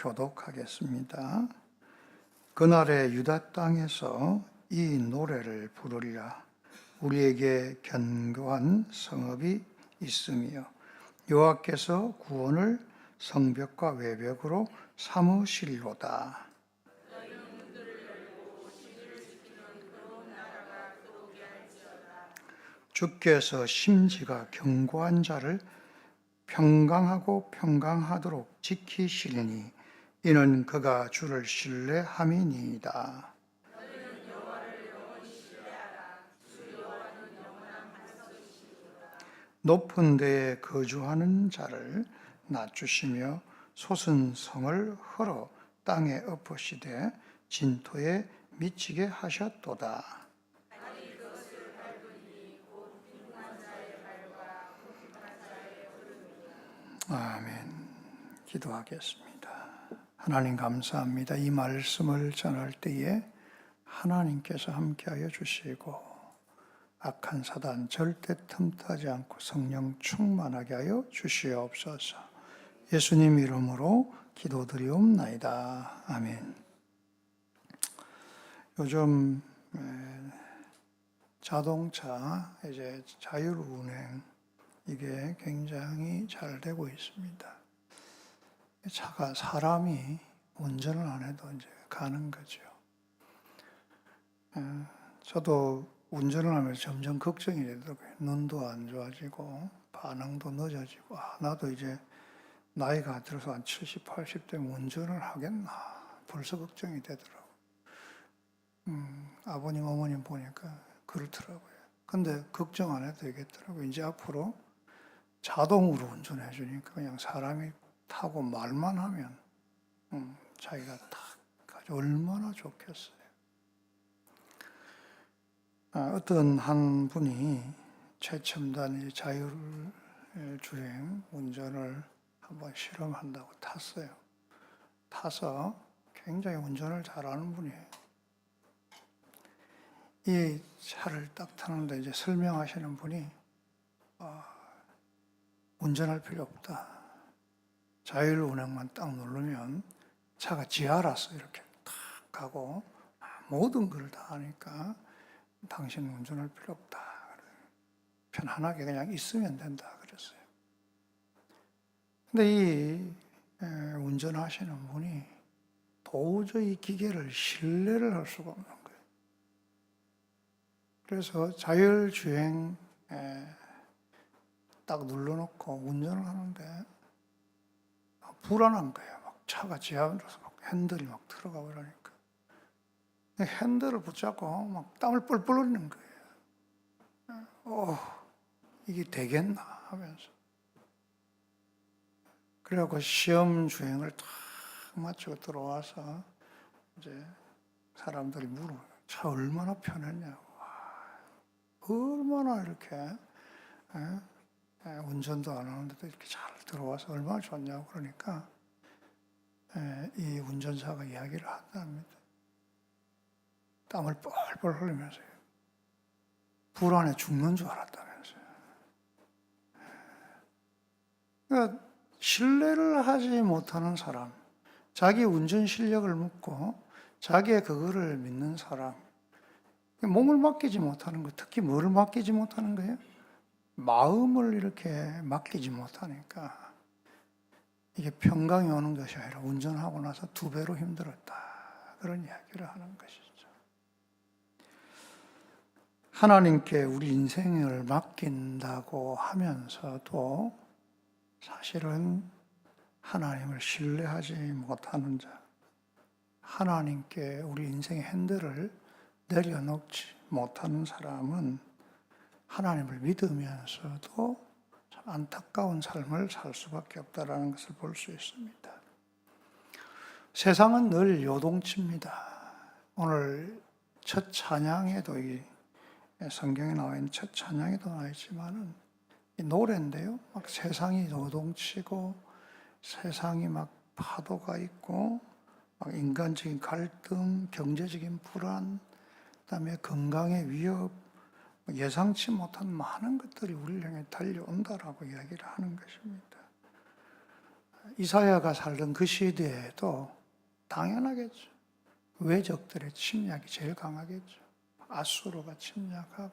교독하겠습니다. 그날에 유다 땅에서 이 노래를 부르리라. 우리에게 견고한 성읍이 있으며 여호와께서 구원을 성벽과 외벽으로 삼으시리로다. 주께서 심지가 견고한 자를 평강하고 평강하도록 지키시리니 이는 그가 주를 신뢰함이니이다. 높은 데에 거주하는 자를 낮추시며 솟은 성을 헐어 땅에 엎으시되 진토에 미치게 하셨도다. 아멘. 기도하겠습니다. 하나님 감사합니다. 이 말씀을 전할 때에 하나님께서 함께하여 주시고 악한 사단 절대 틈타지 않고 성령 충만하게 하여 주시옵소서. 예수님 이름으로 기도드리옵나이다. 아멘. 요즘 자동차 이제 자율운행 이게 굉장히 잘 되고 있습니다. 차가 사람이 운전을 안 해도 이제 가는 거죠. 저도 운전을 하면서 점점 걱정이 되더라고요. 눈도 안 좋아지고 반응도 늦어지고 나도 이제 나이가 들어서 한 70, 80대면 운전을 하겠나 벌써 걱정이 되더라고요. 아버님, 어머님 보니까 그렇더라고요. 근데 걱정 안 해도 되겠더라고요. 이제 앞으로 자동으로 운전해 주니까 그냥 사람이 타고 말만 하면 자기가 딱 가지고 얼마나 좋겠어요. 어떤 한 분이 최첨단 자율주행 운전을 한번 실험한다고 탔어요. 타서 굉장히 운전을 잘하는 분이에요. 이 차를 딱 타는데 이제 설명하시는 분이 운전할 필요 없다. 자율운행만 딱 누르면 차가 지 알아서 이렇게 탁 가고 모든 걸 다 하니까 당신 운전할 필요 없다. 편안하게 그냥 있으면 된다 그랬어요. 근데 이 운전하시는 분이 도저히 기계를 신뢰를 할 수가 없는 거예요. 그래서 자율주행 딱 눌러놓고 운전을 하는데 불안한 거예요. 막 차가 지 안으로서 막 핸들이 막 들어가고 이러니까 핸들을 붙잡고 막 땀을 뻘뻘 흘리는 거예요. 이게 되겠나 하면서. 그래갖고 시험 주행을 탁 마치고 들어와서 이제 사람들이 물어요. 차 얼마나 편했냐고. 얼마나 이렇게 운전도 안 하는데도 이렇게 잘 들어와서 얼마나 좋냐고 그러니까 이 운전사가 이야기를 한답니다. 땀을 뻘뻘 흘리면서요. 불안해 죽는 줄 알았다면서요. 그러니까 신뢰를 하지 못하는 사람, 자기 운전 실력을 묻고 자기의 그거를 믿는 사람, 몸을 맡기지 못하는 거, 특히 뭐를 맡기지 못하는 거예요? 마음을 이렇게 맡기지 못하니까 이게 평강이 오는 것이 아니라 운전하고 나서 2배로 힘들었다. 그런 이야기를 하는 것이죠. 하나님께 우리 인생을 맡긴다고 하면서도 사실은 하나님을 신뢰하지 못하는 자, 하나님께 우리 인생의 핸들을 내려놓지 못하는 사람은 하나님을 믿으면서도 참 안타까운 삶을 살 수밖에 없다는 것을 볼 수 있습니다. 세상은 늘 요동칩니다. 오늘 첫 찬양에도 이 성경에 나와 있는 첫 찬양에도 나와 있지만은 이 노래인데요. 막 세상이 요동치고 세상이 막 파도가 있고 막 인간적인 갈등, 경제적인 불안, 그다음에 건강의 위협, 예상치 못한 많은 것들이 우리를 향해 달려온다라고 이야기를 하는 것입니다. 이사야가 살던 그 시대에도 당연하겠죠. 외적들의 침략이 제일 강하겠죠. 아수르가 침략하고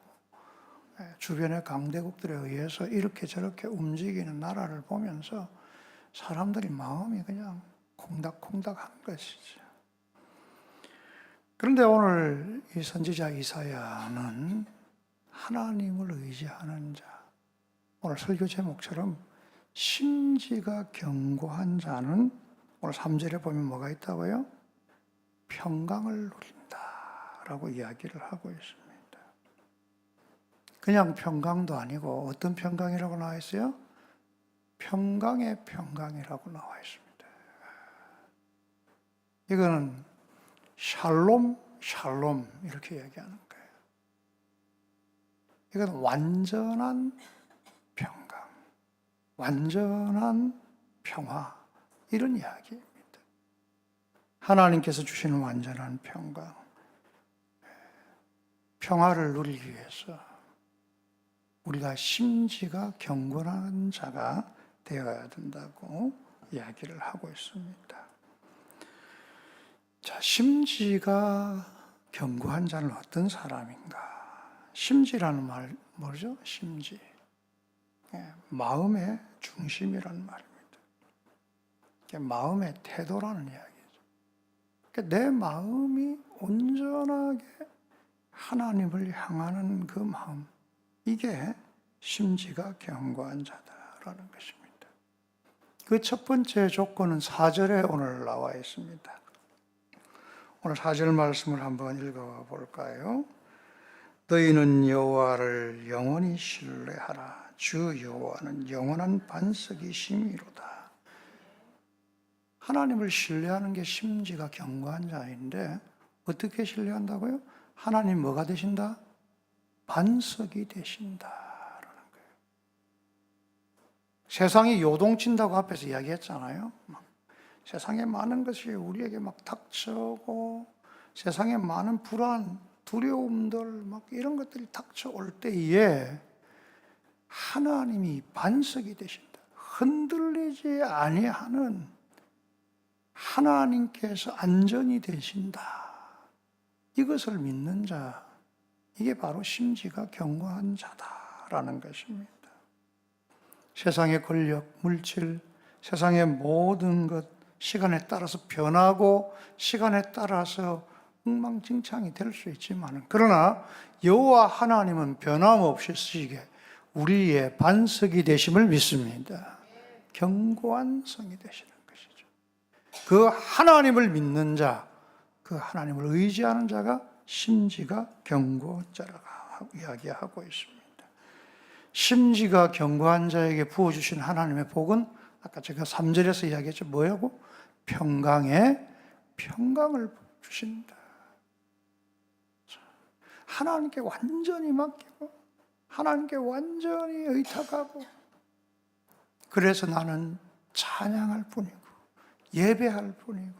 주변의 강대국들에 의해서 이렇게 저렇게 움직이는 나라를 보면서 사람들이 마음이 그냥 콩닥콩닥한 것이죠. 그런데 오늘 이 선지자 이사야는 하나님을 의지하는 자, 오늘 설교 제목처럼 심지가 견고한 자는 오늘 3절에 보면 뭐가 있다고요? 평강을 누린다라고 이야기를 하고 있습니다. 그냥 평강도 아니고 어떤 평강이라고 나와 있어요? 평강의 평강이라고 나와 있습니다. 이거는 샬롬, 샬롬 이렇게 얘기하는 거예요. 이건 완전한 평강, 완전한 평화 이런 이야기입니다. 하나님께서 주시는 완전한 평강, 평화를 누리기 위해서 우리가 심지가 경건한 자가 되어야 된다고 이야기를 하고 있습니다. 자, 심지가 견고한 자는 어떤 사람인가? 심지라는 말 뭐죠? 심지. 마음의 중심이라는 말입니다. 마음의 태도라는 이야기죠. 내 마음이 온전하게 하나님을 향하는 그 마음, 이게 심지가 견고한 자다라는 것입니다. 그 첫 번째 조건은 4절에 오늘 나와 있습니다. 오늘 4절 말씀을 한번 읽어 볼까요? 너희는 여호와를 영원히 신뢰하라. 주 여호와는 영원한 반석이심이로다. 하나님을 신뢰하는 게 심지가 견고한 자인데 어떻게 신뢰한다고요? 하나님 뭐가 되신다? 반석이 되신다라는 거예요. 세상이 요동친다고 앞에서 이야기했잖아요. 세상에 많은 것이 우리에게 막 닥쳐오고 세상에 많은 불안, 두려움들 막 이런 것들이 닥쳐올 때에 하나님이 반석이 되신다. 흔들리지 아니하는 하나님께서 안전이 되신다. 이것을 믿는 자, 이게 바로 심지가 견고한 자다라는 것입니다. 세상의 권력, 물질, 세상의 모든 것, 시간에 따라서 변하고 시간에 따라서 엉망진창이 될 수 있지만 그러나 여호와 하나님은 변함없이 쓰시게 우리의 반석이 되심을 믿습니다. 견고한 성이 되시는 것이죠. 그 하나님을 믿는 자, 그 하나님을 의지하는 자가 심지가 견고자라고 이야기하고 있습니다. 심지가 견고한 자에게 부어주신 하나님의 복은 아까 제가 3절에서 이야기했죠. 뭐라고? 평강의 평강을 주신다. 하나님께 완전히 맡기고 하나님께 완전히 의탁하고 그래서 나는 찬양할 뿐이고 예배할 뿐이고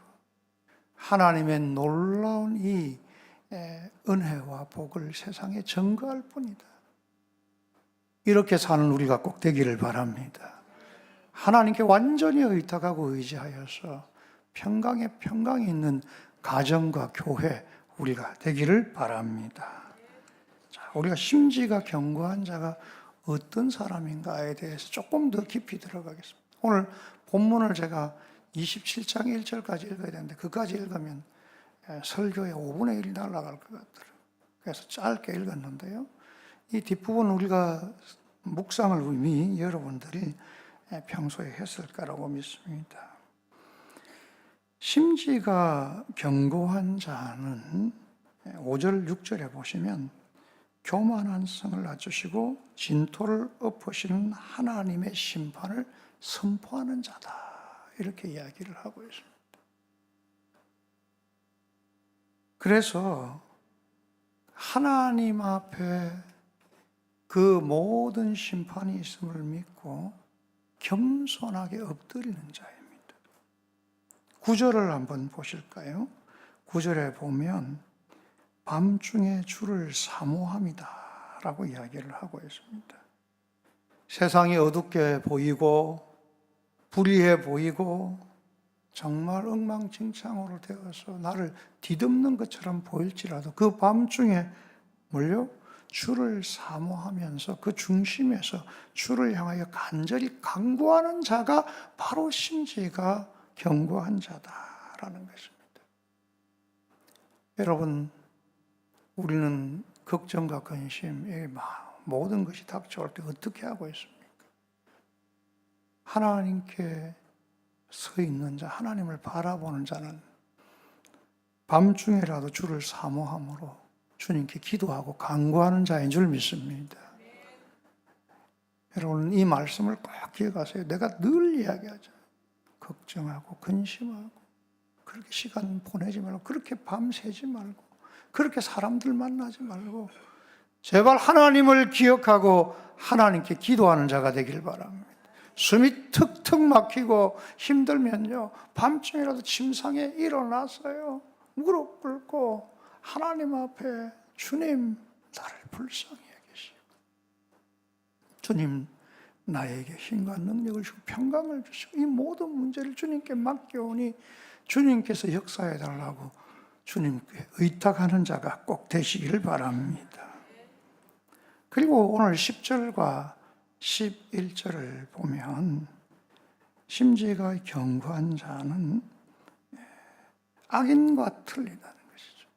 하나님의 놀라운 이 은혜와 복을 세상에 증거할 뿐이다. 이렇게 사는 우리가 꼭 되기를 바랍니다. 하나님께 완전히 의탁하고 의지하여서 평강에 평강이 있는 가정과 교회 우리가 되기를 바랍니다. 자, 우리가 심지가 견고한 자가 어떤 사람인가에 대해서 조금 더 깊이 들어가겠습니다. 오늘 본문을 제가 27장 1절까지 읽어야 되는데 그까지 읽으면 설교의 5분의 1이 날아갈 것 같더라고요. 그래서 짧게 읽었는데요. 이 뒷부분 우리가 묵상을 이미 여러분들이 평소에 했을 거라고 믿습니다. 심지가 견고한 자는 5절, 6절에 보시면 교만한 성을 낮추시고 진토를 엎으시는 하나님의 심판을 선포하는 자다. 이렇게 이야기를 하고 있습니다. 그래서 하나님 앞에 그 모든 심판이 있음을 믿고 겸손하게 엎드리는 자입니다. 9절을 한번 보실까요? 9절에 보면 밤중에 주를 사모함이다 라고 이야기를 하고 있습니다. 세상이 어둡게 보이고 불의해 보이고 정말 엉망진창으로 되어서 나를 뒤덮는 것처럼 보일지라도 그 밤중에 뭘요? 주를 사모하면서 그 중심에서 주를 향하여 간절히 간구하는 자가 바로 심지가 견고한 자다라는 것입니다. 여러분, 우리는 걱정과 근심, 모든 것이 닥쳐올 때 어떻게 하고 있습니까? 하나님께 서 있는 자, 하나님을 바라보는 자는 밤중에라도 주를 사모함으로 주님께 기도하고 간구하는 자인 줄 믿습니다. 여러분, 이 말씀을 꼭 기억하세요. 내가 늘 이야기하죠. 걱정하고 근심하고 그렇게 시간 보내지 말고 그렇게 밤새지 말고 그렇게 사람들 만나지 말고 제발 하나님을 기억하고 하나님께 기도하는 자가 되길 바랍니다. 숨이 턱턱 막히고 힘들면요, 밤중이라도 침상에 일어나서요, 무릎 꿇고 하나님 앞에 주님, 나를 불쌍히 여기시고 주님, 나에게 힘과 능력을 주고 평강을 주시고 이 모든 문제를 주님께 맡겨오니 주님께서 역사해 달라고 주님께 의탁하는 자가 꼭 되시기를 바랍니다. 그리고 오늘 10절과 11절을 보면 심지가 견고한 자는 악인과 틀리다는 것이죠.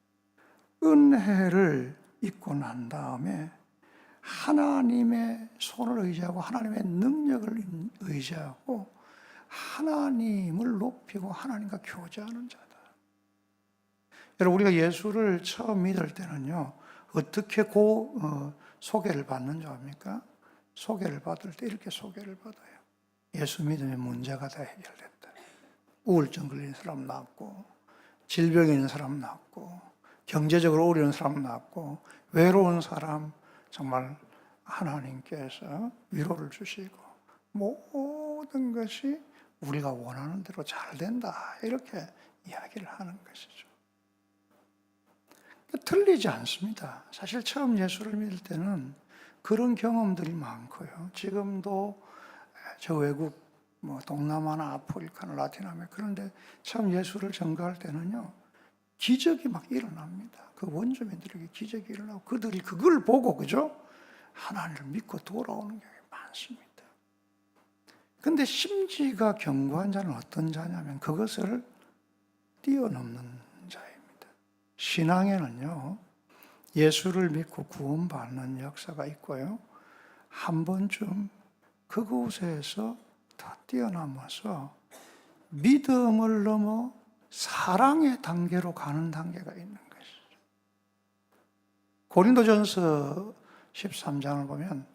은혜를 입고 난 다음에 하나님의 손을 의지하고 하나님의 능력을 의지하고 하나님을 높이고 하나님과 교제하는 자다. 여러분, 우리가 예수를 처음 믿을 때는요, 어떻게 소개를 받는 줄 압니까? 소개를 받을 때 이렇게 소개를 받아요. 예수 믿으면 문제가 다 해결됐다. 우울증 걸린 사람 낫고, 질병 있는 사람 낫고, 경제적으로 어려운 사람 낫고, 외로운 사람 정말 하나님께서 위로를 주시고 모든 것이 우리가 원하는 대로 잘 된다, 이렇게 이야기를 하는 것이죠. 틀리지 않습니다. 사실 처음 예수를 믿을 때는 그런 경험들이 많고요. 지금도 저 외국, 동남아나 아프리카나 라틴 아메리카, 그런데 처음 예수를 전가할 때는요, 기적이 막 일어납니다. 그 원주민들에게 기적이 일어나고 그들이 그걸 보고, 그죠? 하나님을 믿고 돌아오는 경우가 많습니다. 근데 심지가 견고한 자는 어떤 자냐면 그것을 뛰어넘는 자입니다. 신앙에는요, 예수를 믿고 구원받는 역사가 있고요, 한 번쯤 그곳에서 더 뛰어넘어서 믿음을 넘어 사랑의 단계로 가는 단계가 있는 것이죠. 고린도전서 13장을 보면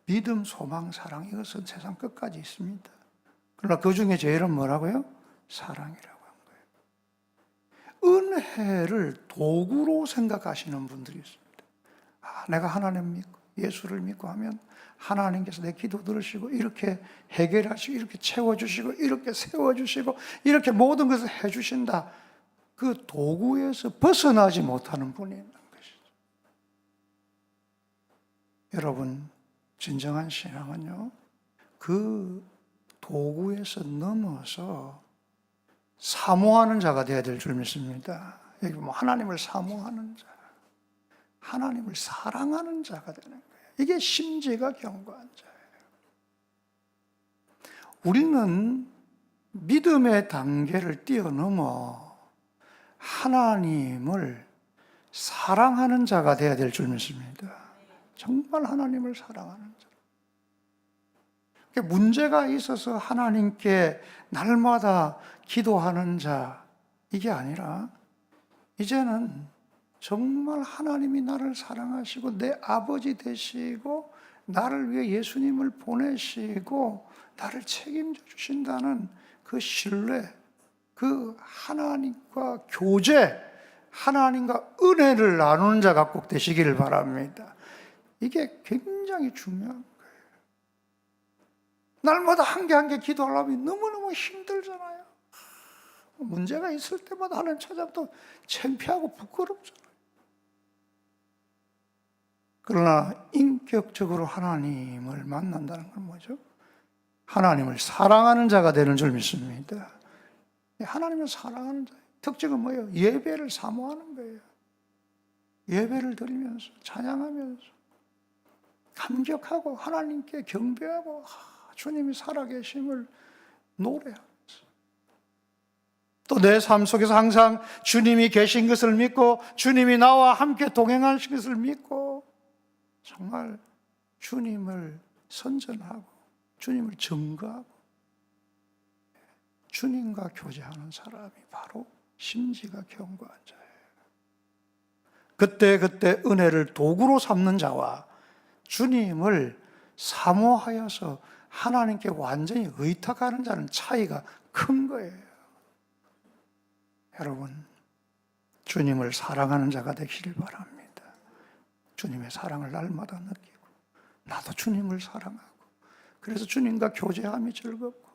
믿음, 소망, 사랑, 이것은 세상 끝까지 있습니다. 그러나 그 중에 제일은 뭐라고요? 사랑이라고 한 거예요. 은혜를 도구로 생각하시는 분들이 있습니다. 내가 하나님 믿고 예수를 믿고 하면 하나님께서 내 기도 들으시고 이렇게 해결하시고 이렇게 채워주시고 이렇게 세워주시고 이렇게 모든 것을 해주신다. 그 도구에서 벗어나지 못하는 분이 있는 것이죠. 여러분, 진정한 신앙은요, 그 도구에서 넘어서 사모하는 자가 되어야 될 줄 믿습니다. 여기 하나님을 사모하는 자, 하나님을 사랑하는 자가 되는 거예요. 이게 심지가 견고한 자예요. 우리는 믿음의 단계를 뛰어넘어 하나님을 사랑하는 자가 되어야 될 줄 믿습니다. 정말 하나님을 사랑하는 자. 문제가 있어서 하나님께 날마다 기도하는 자, 이게 아니라 이제는 정말 하나님이 나를 사랑하시고 내 아버지 되시고 나를 위해 예수님을 보내시고 나를 책임져 주신다는 그 신뢰, 그 하나님과 교제, 하나님과 은혜를 나누는 자가 꼭 되시기를 바랍니다. 이게 굉장히 중요한 거예요. 날마다 한 개 한 개 기도하려면 너무너무 힘들잖아요. 문제가 있을 때마다 하나님 찾아도 창피하고 부끄럽잖아요. 그러나 인격적으로 하나님을 만난다는 건 뭐죠? 하나님을 사랑하는 자가 되는 줄 믿습니다. 하나님을 사랑하는 자 특징은 뭐예요? 예배를 사모하는 거예요. 예배를 드리면서 찬양하면서 감격하고 하나님께 경배하고 주님이 살아계심을 노래하면서 또 내 삶 속에서 항상 주님이 계신 것을 믿고 주님이 나와 함께 동행하신 것을 믿고 정말 주님을 선전하고 주님을 증거하고 주님과 교제하는 사람이 바로 심지가 견고한 자예요. 그때 은혜를 도구로 삼는 자와 주님을 사모하여서 하나님께 완전히 의탁하는 자는 차이가 큰 거예요. 여러분, 주님을 사랑하는 자가 되기를 바랍니다. 주님의 사랑을 날마다 느끼고 나도 주님을 사랑하고 그래서 주님과 교제함이 즐겁고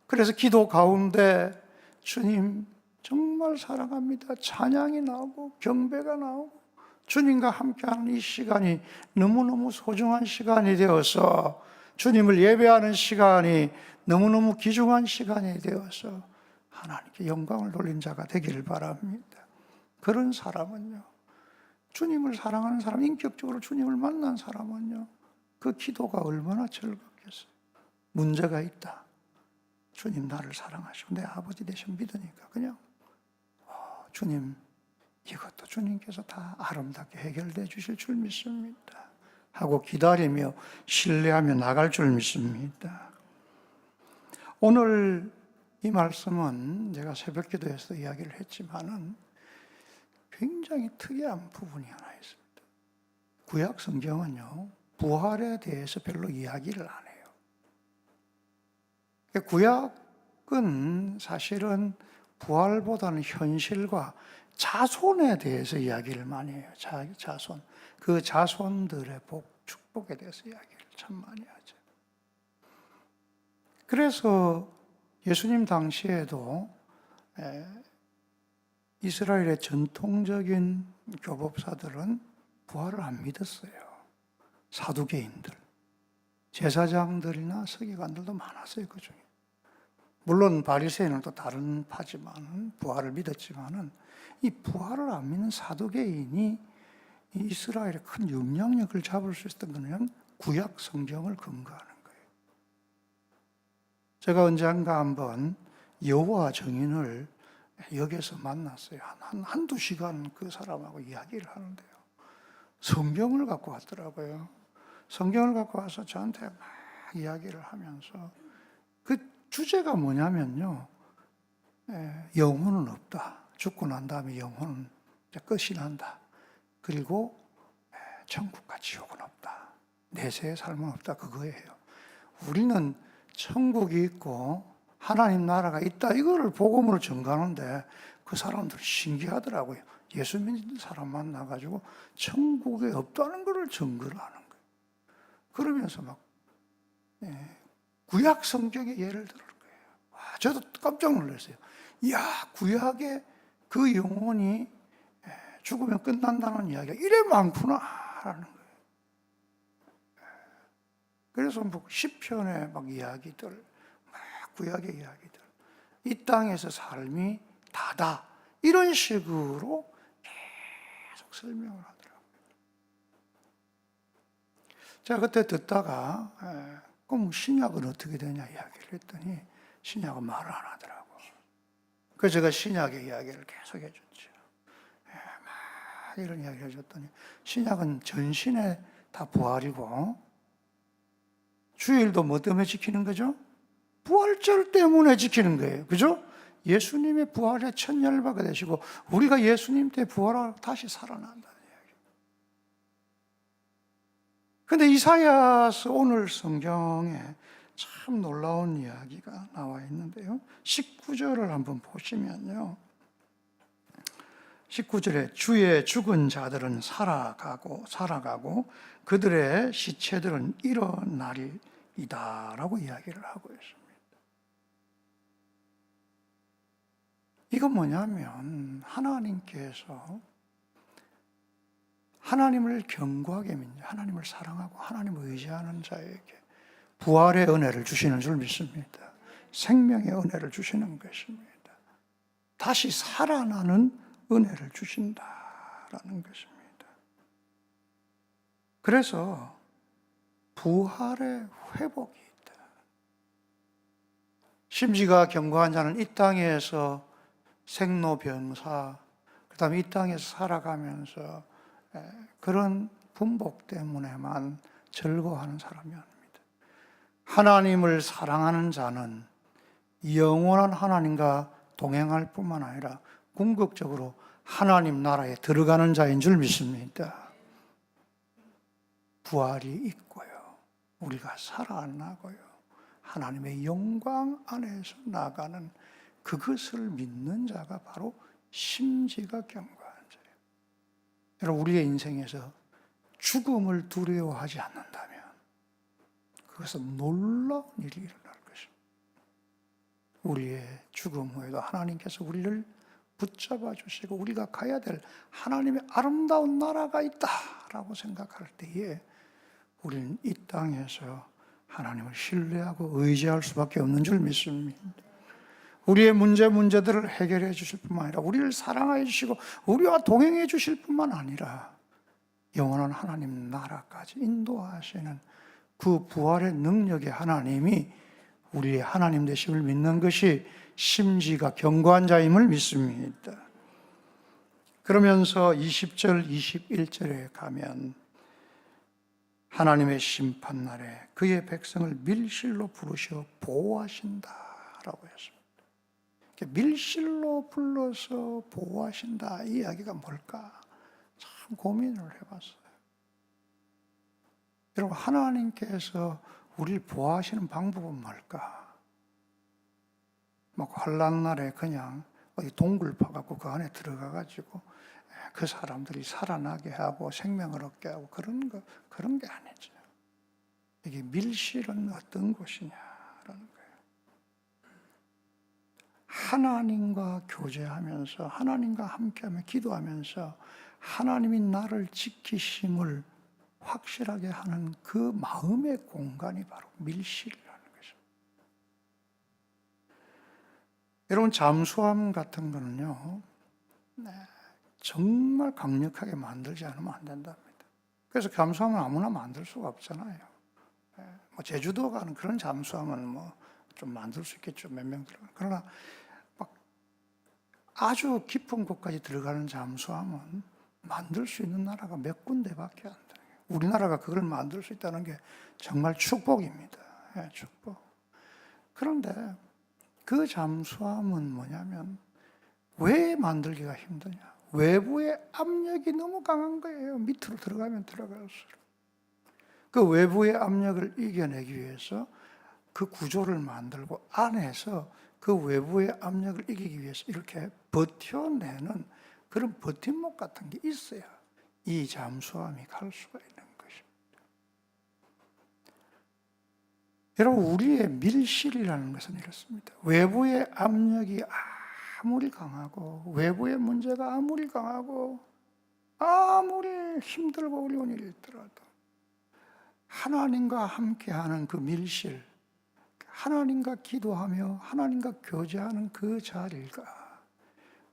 그래서 기도 가운데 주님 정말 사랑합니다. 찬양이 나오고 경배가 나오고 주님과 함께하는 이 시간이 너무너무 소중한 시간이 되어서 주님을 예배하는 시간이 너무너무 귀중한 시간이 되어서 하나님께 영광을 돌린 자가 되기를 바랍니다. 그런 사람은요, 주님을 사랑하는 사람, 인격적으로 주님을 만난 사람은요, 그 기도가 얼마나 즐겁겠어요. 문제가 있다. 주님 나를 사랑하시고 내 아버지 되신 믿으니까 그냥 주님 이것도 주님께서 다 아름답게 해결돼 주실 줄 믿습니다 하고 기다리며 신뢰하며 나갈 줄 믿습니다. 오늘 이 말씀은 제가 새벽기도에서 이야기를 했지만은 굉장히 특이한 부분이 하나 있습니다. 구약 성경은요 부활에 대해서 별로 이야기를 안 해요. 구약은 사실은 부활보다는 현실과 자손에 대해서 이야기를 많이 해요. 자손. 그 자손들의 축복에 대해서 이야기를 참 많이 하죠. 그래서 예수님 당시에도 이스라엘의 전통적인 교법사들은 부활을 안 믿었어요. 사두개인들, 제사장들이나 서기관들도 많았어요. 그 중에. 물론 바리새인은 또 다른 파지만 부활을 믿었지만은 이 부활을 안 믿는 사두개인이 이스라엘의 큰 영향력을 잡을 수 있었던 것은 구약 성경을 근거하는 거예요. 제가 언젠가 한번 여호와 증인을 역에서 만났어요. 한두 시간 그 사람하고 이야기를 하는데요. 성경을 갖고 왔더라고요. 성경을 갖고 와서 저한테 막 이야기를 하면서 그 주제가 뭐냐면요. 영혼은 없다. 죽고 난 다음에 영혼은 끝이 난다. 그리고 천국과 지옥은 없다. 내세의 삶은 없다. 그거예요. 우리는 천국이 있고 하나님 나라가 있다. 이거를 복음으로 전가하는데 그 사람들 신기하더라고요. 예수 믿는 사람 만나가지고 천국에 없다는 것을 증거를 하는 거예요. 그러면서 막 구약 성경의 예를 들은 거예요. 와, 저도 깜짝 놀랐어요. 이야, 구약에 그 영혼이 죽으면 끝난다는 이야기가 이래 많구나라는 거예요. 그래서 뭐 시편의 막 이야기들, 막 구약의 이야기들, 이 땅에서 삶이 다다 이런 식으로 계속 설명을 하더라고요. 제가 그때 듣다가 그럼 신약은 어떻게 되냐 이야기를 했더니 신약은 말을 안 하더라고요. 그래서 제가 신약의 이야기를 계속 해줬죠. 막 이런 이야기를 해줬더니 신약은 전신에 다 부활이고 주일도 뭐 때문에 지키는 거죠? 부활절 때문에 지키는 거예요. 그죠? 예수님의 부활의 첫 열바가 되시고 우리가 예수님 때 부활하고 다시 살아난다는 이야기예요. 그런데 이사야서 오늘 성경에 참 놀라운 이야기가 나와 있는데요. 19절을 한번 보시면요. 19절에 주의 죽은 자들은 살아가고 그들의 시체들은 일어나리이다 라고 이야기를 하고 있습니다. 이건 뭐냐면 하나님께서 하나님을 견고하게 믿는, 하나님을 사랑하고 하나님을 의지하는 자에게 부활의 은혜를 주시는 줄 믿습니다. 생명의 은혜를 주시는 것입니다. 다시 살아나는 은혜를 주신다라는 것입니다. 그래서 부활의 회복이 있다. 심지가 견고한 자는 이 땅에서 생로병사, 그 다음에 이 땅에서 살아가면서 그런 분복 때문에만 즐거워하는 사람이 아닙니다. 하나님을 사랑하는 자는 영원한 하나님과 동행할 뿐만 아니라 궁극적으로 하나님 나라에 들어가는 자인 줄 믿습니다. 부활이 있고요. 우리가 살아나고요. 하나님의 영광 안에서 나가는 그것을 믿는 자가 바로 심지가 견고한 자예요. 여러분, 우리의 인생에서 죽음을 두려워하지 않는다면 그것은 놀라운 일이 일어날 것입니다. 우리의 죽음 후에도 하나님께서 우리를 붙잡아 주시고 우리가 가야 될 하나님의 아름다운 나라가 있다라고 생각할 때에 우리는 이 땅에서 하나님을 신뢰하고 의지할 수밖에 없는 줄 믿습니다. 우리의 문제들을 해결해 주실 뿐만 아니라 우리를 사랑해 주시고 우리와 동행해 주실 뿐만 아니라 영원한 하나님 나라까지 인도하시는 그 부활의 능력의 하나님이 우리의 하나님 되심을 믿는 것이 심지가 견고한 자임을 믿습니다. 그러면서 20절, 21절에 가면 하나님의 심판날에 그의 백성을 밀실로 부르셔 보호하신다라고 했습니다. 밀실로 불러서 보호하신다, 이 이야기가 뭘까? 참 고민을 해봤어요. 여러분, 하나님께서 우리를 보호하시는 방법은 뭘까? 막 환난 날에 그냥 어디 동굴 파갖고 그 안에 들어가가지고 그 사람들이 살아나게 하고 생명을 얻게 하고 그런 게 아니죠. 이게 밀실은 어떤 곳이냐라는 거예요. 하나님과 교제하면서 하나님과 함께하며 기도하면서 하나님이 나를 지키심을 확실하게 하는 그 마음의 공간이 바로 밀실이라는 것입니다. 여러분, 잠수함 같은 거는요, 정말 강력하게 만들지 않으면 안 된답니다. 그래서 잠수함은 아무나 만들 수가 없잖아요. 뭐 제주도 가는 그런 잠수함은 뭐 좀 만들 수 있겠죠. 몇 명 들어가. 그러나 막 아주 깊은 곳까지 들어가는 잠수함은 만들 수 있는 나라가 몇 군데밖에 안 돼요. 우리나라가 그걸 만들 수 있다는 게 정말 축복입니다. 축복. 그런데 그 잠수함은 뭐냐면 왜 만들기가 힘드냐? 외부의 압력이 너무 강한 거예요. 밑으로 들어가면 들어갈수록. 그 외부의 압력을 이겨내기 위해서 그 구조를 만들고 안에서 그 외부의 압력을 이기기 위해서 이렇게 버텨내는 그런 버팀목 같은 게 있어야 이 잠수함이 갈 수가 있는 것입니다. 여러분, 우리의 밀실이라는 것은 이렇습니다. 외부의 압력이 아무리 강하고 외부의 문제가 아무리 강하고 아무리 힘들고 어려운 일이 있더라도 하나님과 함께하는 그 밀실, 하나님과 기도하며 하나님과 교제하는 그 자리가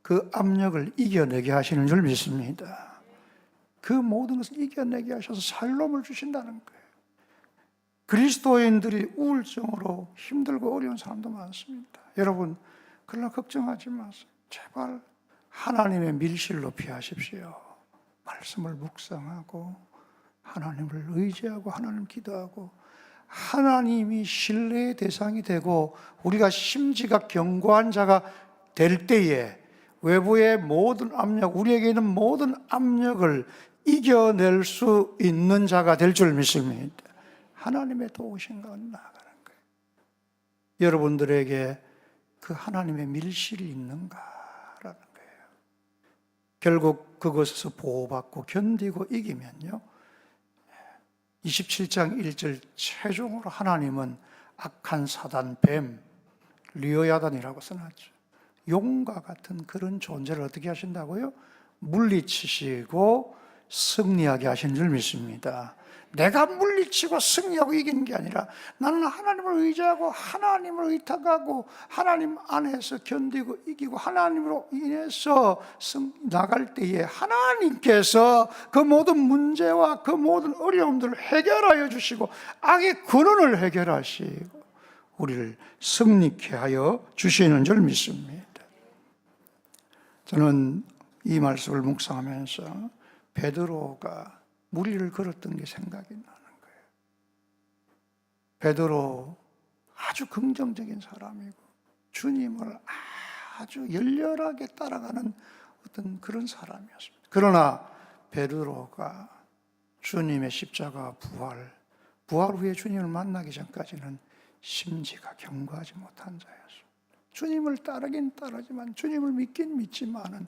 그 압력을 이겨내게 하시는 줄 믿습니다. 그 모든 것을 이겨내게 하셔서 살롬을 주신다는 거예요. 그리스도인들이 우울증으로 힘들고 어려운 사람도 많습니다. 여러분, 그러나 걱정하지 마세요. 제발 하나님의 밀실로 피하십시오. 말씀을 묵상하고 하나님을 의지하고 하나님 기도하고 하나님이 신뢰의 대상이 되고 우리가 심지가 견고한 자가 될 때에 외부의 모든 압력, 우리에게 있는 모든 압력을 이겨낼 수 있는 자가 될 줄 믿습니다. 하나님의 도우신 가운데 나아가는 거예요. 여러분들에게 그 하나님의 밀실이 있는가라는 거예요. 결국 그것에서 보호받고 견디고 이기면요, 27장 1절 최종으로 하나님은 악한 사단, 뱀, 리오야단이라고 써놨죠. 용과 같은 그런 존재를 어떻게 하신다고요? 물리치시고 승리하게 하신 줄 믿습니다. 내가 물리치고 승리하고 이기는 게 아니라 나는 하나님을 의지하고 하나님을 의탁하고 하나님 안에서 견디고 이기고 하나님으로 인해서 나갈 때에 하나님께서 그 모든 문제와 그 모든 어려움들을 해결하여 주시고 악의 근원을 해결하시고 우리를 승리케 하여 주시는 줄 믿습니다. 저는 이 말씀을 묵상하면서 베드로가 무리를 걸었던 게 생각이 나는 거예요. 베드로 아주 긍정적인 사람이고 주님을 아주 열렬하게 따라가는 어떤 그런 사람이었습니다. 그러나 베드로가 주님의 십자가 부활 후에 주님을 만나기 전까지는 심지가 견고하지 못한 자였습니다. 주님을 따르긴 따르지만 주님을 믿긴 믿지만은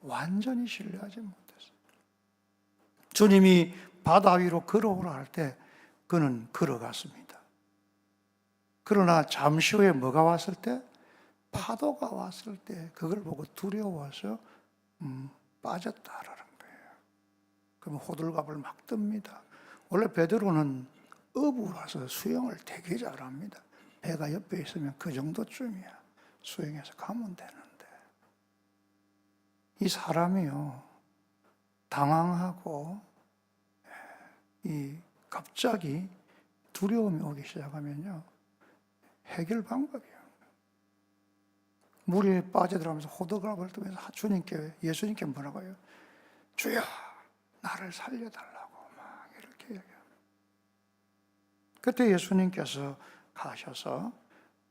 완전히 신뢰하지 못했어요. 주님이 바다 위로 걸어오라 할 때 그는 걸어갔습니다. 그러나 잠시 후에 뭐가 왔을 때? 파도가 왔을 때 그걸 보고 두려워서 빠졌다라는 거예요. 그럼 호들갑을 막 뜹니다. 원래 베드로는 어부라서 수영을 되게 잘합니다. 배가 옆에 있으면 그 정도쯤이야. 수영해서 가면 되는데 이 사람이요 당황하고 갑자기 두려움이 오기 시작하면요 해결 방법이에요. 물에 빠져들어가면서 호들갑을 뜨면서 예수님께 뭐라고 해요? 주여 나를 살려달라고 막 이렇게 얘기해요. 그때 예수님께서 가셔서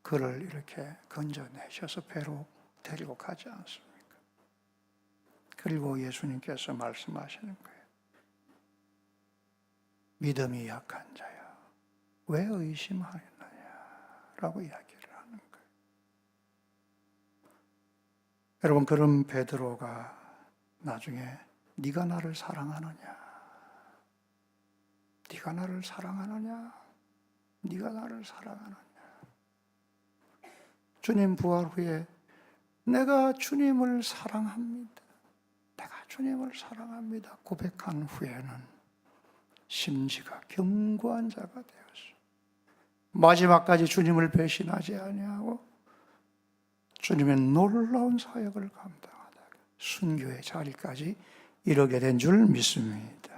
그를 이렇게 건져내셔서 배로 데리고 가지 않습니까? 그리고 예수님께서 말씀하시는 거예요. 믿음이 약한 자야, 왜 의심하였느냐라고 이야기를 하는 거예요. 여러분, 그런 베드로가 나중에 네가 나를 사랑하느냐? 네가 나를 사랑하느냐? 네가 나를 사랑하느냐? 주님 부활 후에 내가 주님을 사랑합니다. 내가 주님을 사랑합니다. 고백한 후에는 심지가 견고한 자가 되었어. 마지막까지 주님을 배신하지 아니하고 주님의 놀라운 사역을 감당하다 순교의 자리까지 이르게 된 줄 믿습니다.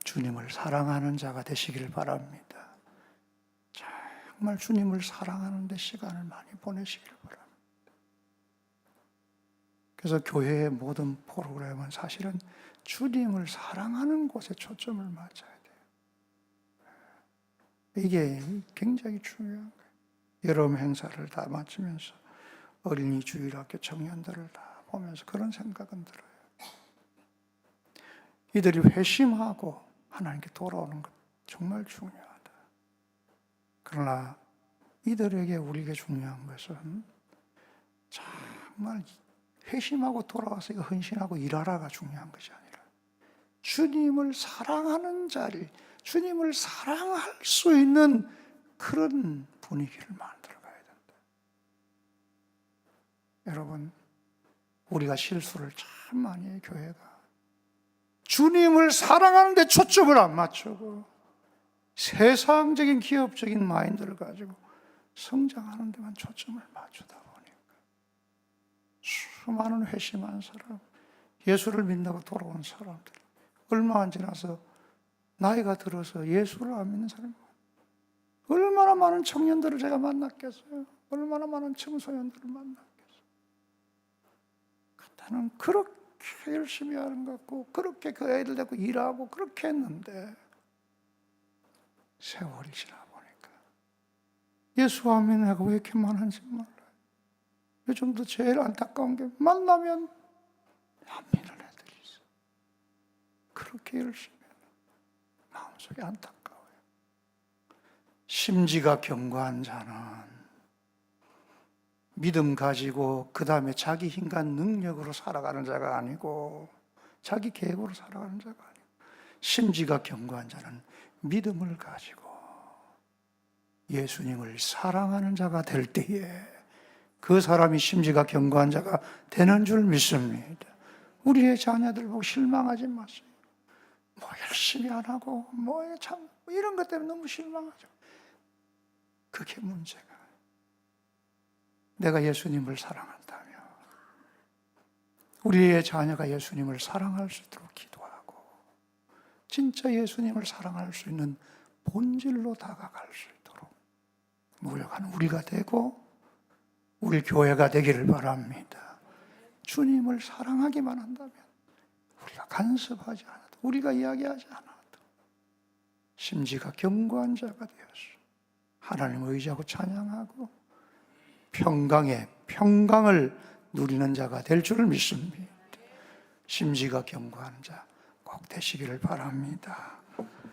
주님을 사랑하는 자가 되시길 바랍니다. 정말 주님을 사랑하는 데 시간을 많이 보내시길 바랍니다. 그래서 교회의 모든 프로그램은 사실은 주님을 사랑하는 곳에 초점을 맞춰야 돼요. 이게 굉장히 중요한 거예요. 여름 행사를 다 마치면서 어린이 주일학교 청년들을 다 보면서 그런 생각은 들어요. 이들이 회심하고 하나님께 돌아오는 것 정말 중요하다. 그러나 이들에게 우리에게 중요한 것은 정말 회심하고 돌아와서 헌신하고 일하라가 중요한 것이 아니라 주님을 사랑하는 자리, 주님을 사랑할 수 있는 그런 분위기를 만들어 가야 된다. 여러분, 우리가 실수를 참 많이 해요, 교회가. 주님을 사랑하는 데 초점을 안 맞추고 세상적인 기업적인 마인드를 가지고 성장하는 데만 초점을 맞추다 보니까 수많은 회심한 사람, 예수를 믿는다고 돌아온 사람들, 얼마 안 지나서 나이가 들어서 예수를 안 믿는 사람이 얼마나 많은 청년들을 제가 만났겠어요. 얼마나 많은 청소년들을 만났겠어요. 그때는 그렇게 열심히 하는 것 같고 그렇게 그 애들 데리고 일하고 그렇게 했는데 세월이 지나 보니까 예수 안 믿는 애가 왜 이렇게 많은지 몰라요. 요즘도 제일 안타까운 게 만나면 안 믿는 애들이 있어요. 그렇게 열심히 해요. 마음속에 안타까워요. 심지가 견고한 자는 믿음 가지고 그 다음에 자기 힘과 능력으로 살아가는 자가 아니고 자기 계획으로 살아가는 자가 아니고 심지가 견고한 자는 믿음을 가지고 예수님을 사랑하는 자가 될 때에 그 사람이 심지가 견고한 자가 되는 줄 믿습니다. 우리의 자녀들 보고 실망하지 마세요. 뭐 열심히 안 하고 참 이런 것 때문에 너무 실망하죠. 그게 문제가. 내가 예수님을 사랑한다면 우리의 자녀가 예수님을 사랑할 수 있도록 기도하고 진짜 예수님을 사랑할 수 있는 본질로 다가갈 수 있도록 노력하는 우리가 되고 우리 교회가 되기를 바랍니다. 주님을 사랑하기만 한다면 우리가 간섭하지 않아도 우리가 이야기하지 않아도 심지가 견고한 자가 되어서 하나님을 의지하고 찬양하고 평강을 누리는 자가 될 줄 믿습니다. 심지가 견고한 자 꼭 되시기를 바랍니다.